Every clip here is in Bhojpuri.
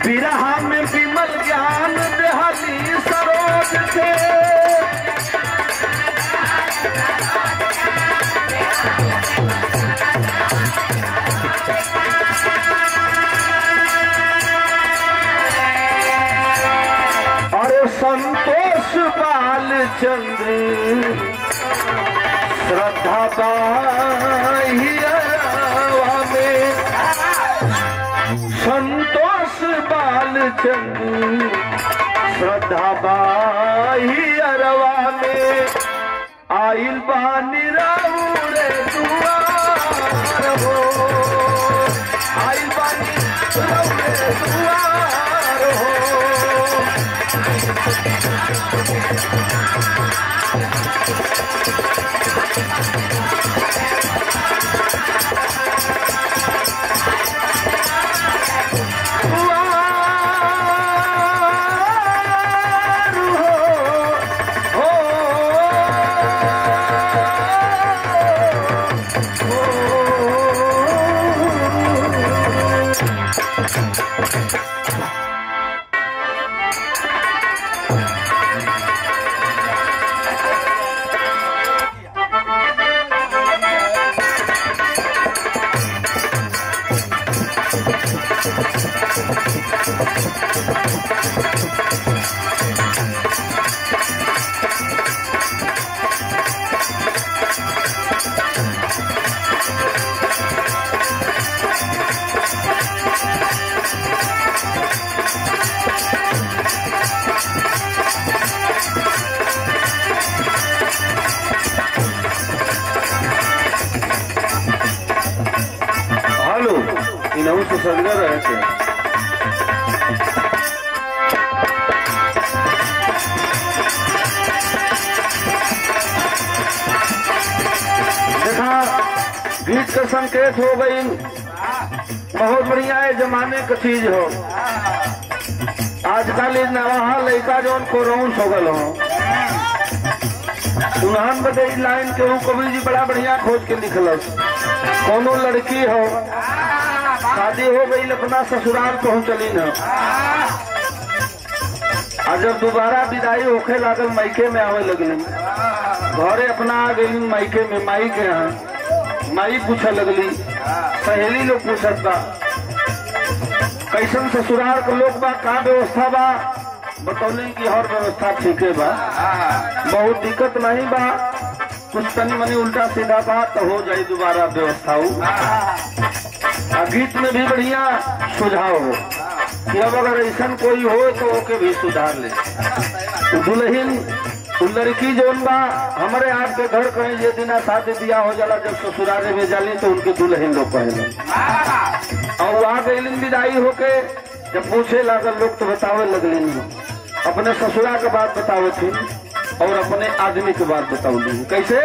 बिरहा में विमल ज्ञान देहली सरोज से अरे संतोष बाल चंद्र श्रद्धा बाहिया में संतोष बाल चंद्र श्रद्धा बाहिया में आइल बानी राउर दुआर हो आइल बानी राउर दुआर हो तो सदगर रहते हैं। देखा गीत का संकेत हो गई बहुत बढ़िया है जमाने की चीज हो आजकल नवा लड़का जो कोरोस हो गल हो सुनहन बदे लाइन के कवि जी बड़ा बढ़िया खोज के लिखलस कोनो लड़की हो शादी हो गई अपना ससुराल पहुंचली न और जब दोबारा विदाई होखे लागल मायके में आवे लगली घरे अपना आ गई मायके में माई के यहाँ माई पूछे लगली सहेली लोग पूछत बा कैसन ससुराल के लोग बा का व्यवस्था बा बतौली की हर व्यवस्था ठीक है बा बहुत दिक्कत नहीं बा कुछ तनी मनी उल्टा सीधा बात तो हो जाए दोबारा व्यवस्था गीत में भी बढ़िया सुझाव हो कि अब अगर ऐसा कोई हो तो ओके भी सुधार ले दुल्हन लड़की जो बा हमारे आपके घर कहीं ये दिन शादी ब्याह हो जाला जब ससुराले में जाली तो उनके दुल्हन लोग कहले और वहाँ गई विदाई होके जब पूछे लागल लोग तो बतावे लगलिन अपने ससुरा के बात बतावे थे और अपने आदमी के बात बताओ कैसे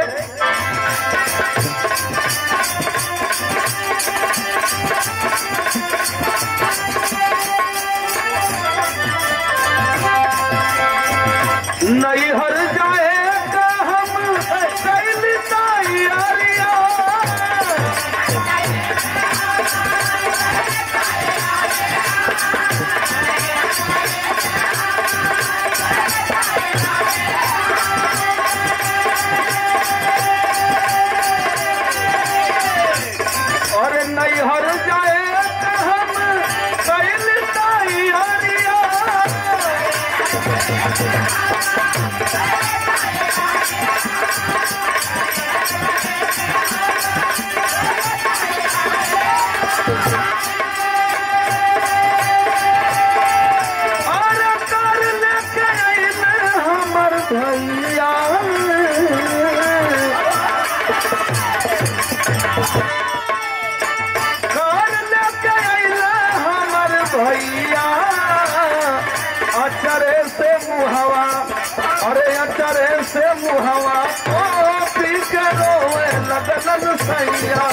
नहीं हर जाएगा हम कैली तैयारियां और नहीं हर जाएगा हम कैली तैयारियां और कर लेके हमर भैया कर लेके हमर भैया अचरे से मुहवा अरे अचरे से मुहवा ओ पी के रोए लगन सैया